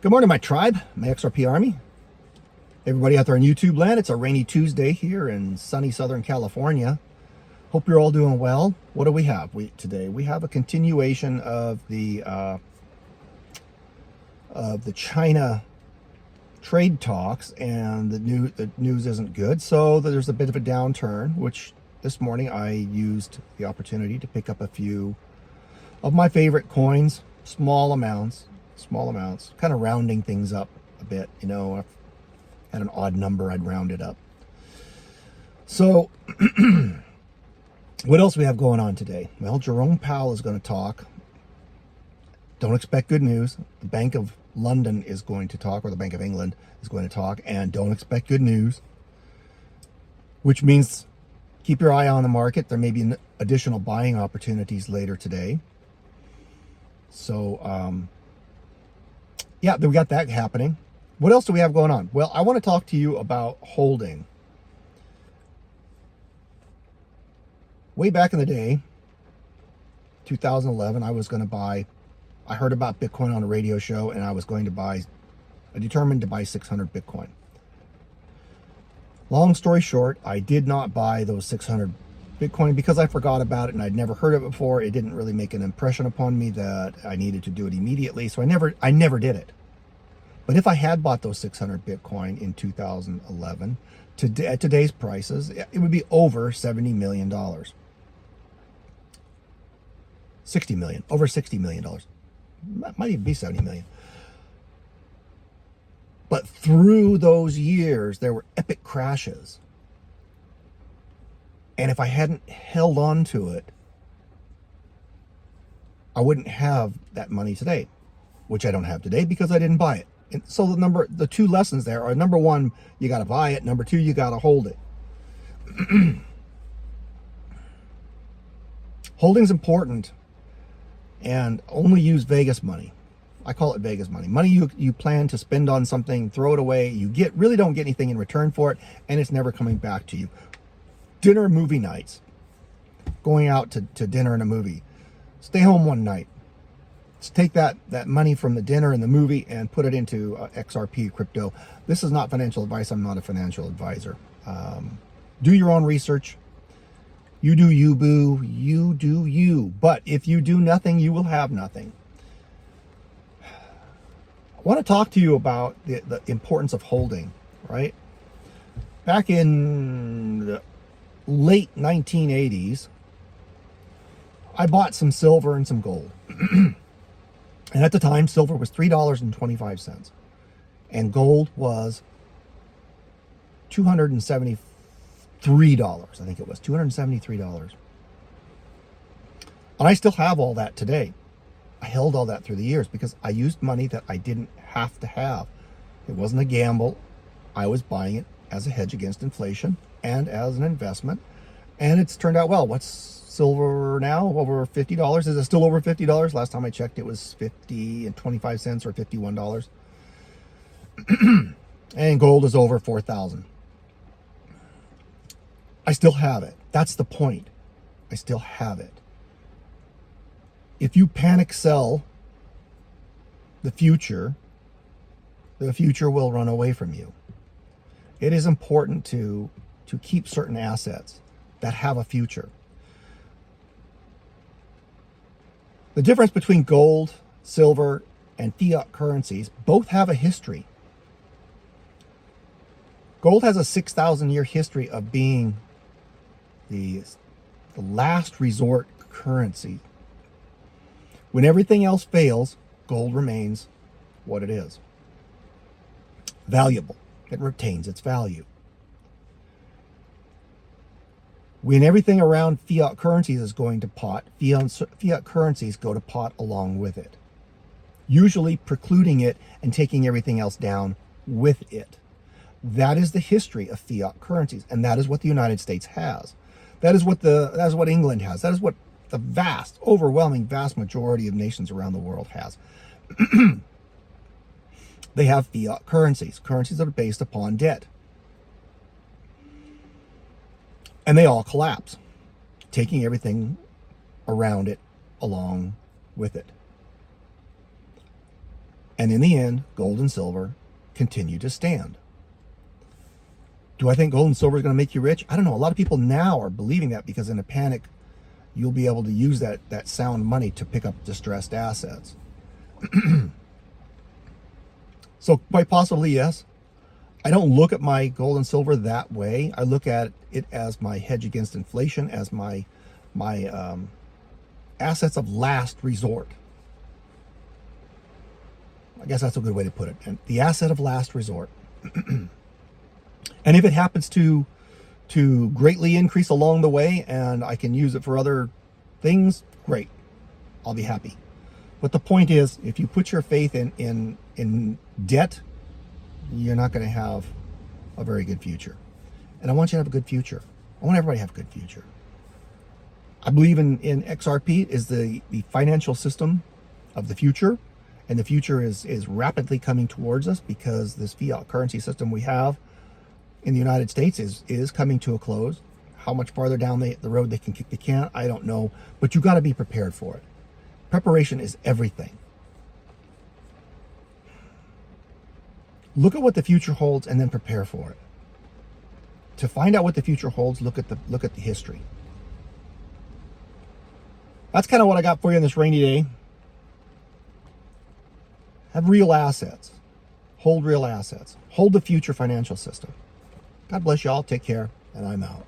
Good morning, my tribe, my XRP army. Everybody out there in YouTube land, it's a rainy Tuesday here in sunny Southern California. Hope you're all doing well. What do we have today? We have a continuation of the China trade talks, and the news isn't good. So there's a bit of a downturn, which this morning I used the opportunity to pick up a few of my favorite coins, small amounts, kind of rounding things up a bit. You know, at an odd number, I'd round it up. So what else we have going on today? Well, Jerome Powell is going to talk. Don't expect good news. The Bank of London is going to talk, or the Bank of England is going to talk, and don't expect good news, which means keep your eye on the market. There may be additional buying opportunities later today. So, yeah, we got that happening. What else do we have going on? Well, I want to talk to you about holding. Way back in the day, 2011, I heard about Bitcoin on a radio show, and I determined to buy 600 Bitcoin. Long story short, I did not buy those 600 Bitcoin because I forgot about it and I'd never heard of it before. It didn't really make an impression upon me that I needed to do it immediately, so I never did it. But if I had bought those 600 Bitcoin in 2011, at today's prices, it would be over $70 million. $60 million, over $60 million. Might even be 70 million. But through those years, there were epic crashes. And if I hadn't held on to it, I wouldn't have that money today, which I don't have today because I didn't buy it. And so the two lessons there are: number one, you got to buy it. Number two, you got to hold it. Holding's important, and only use Vegas money. I call it Vegas money. Money you plan to spend on something, throw it away. You really don't get anything in return for it, and it's never coming back to you. Dinner, movie nights, going out to dinner and a movie. Stay home one night. Let's take that money from the dinner and the movie and put it into XRP crypto. This is not financial advice. I'm not a financial advisor. Do your own research. You do you, boo. You do you. But if you do nothing, you will have nothing. I want to talk to you about the importance of holding, right? Back in the late 1980s, I bought some silver and some gold. And at the time, silver was $3.25. And gold was $273. I think it was $273. And I still have all that today. I held all that through the years because I used money that I didn't have to have. It wasn't a gamble. I was buying it as a hedge against inflation and as an investment. And it's turned out well. What's silver now? Over $50. Is it still over $50? Last time I checked, it was 50.25 cents or $51. And gold is over 4,000. I still have it. That's the point. I still have it. If you panic sell the future will run away from you. It is important to keep certain assets that have a future. The difference between gold, silver, and fiat currencies both have a history. Gold has a 6,000-year history of being the last resort currency. When everything else fails, gold remains what it is. Valuable. It retains its value. When everything around fiat currencies is going to pot, fiat currencies go to pot along with it, usually precluding it and taking everything else down with it. That is the history of fiat currencies, and that is what the United States has. That is what England has. That is what the overwhelming vast majority of nations around the world has. They have fiat currencies that are based upon debt. And they all collapse, taking everything around it along with it. And in the end, gold and silver continue to stand. Do I think gold and silver is going to make you rich? I don't know. A lot of people now are believing that because in a panic, you'll be able to use that sound money to pick up distressed assets. So quite possibly, yes. I don't look at my gold and silver that way. I look at it as my hedge against inflation, as my assets of last resort. I guess that's a good way to put it. And the asset of last resort. And if it happens to greatly increase along the way and I can use it for other things, great. I'll be happy. But the point is, if you put your faith in debt, you're not going to have a very good future. And I want you to have a good future. I want everybody to have a good future. I believe in XRP is the financial system of the future. And the future is rapidly coming towards us because this fiat currency system we have in the United States is coming to a close. How much farther down the road they can kick the can, I don't know. But you got to be prepared for it. Preparation is everything. Look at what the future holds and then prepare for it. To find out what the future holds, look at the history. That's kind of what I got for you on this rainy day. Have real assets. Hold real assets. Hold the future financial system. God bless you all. Take care. And I'm out.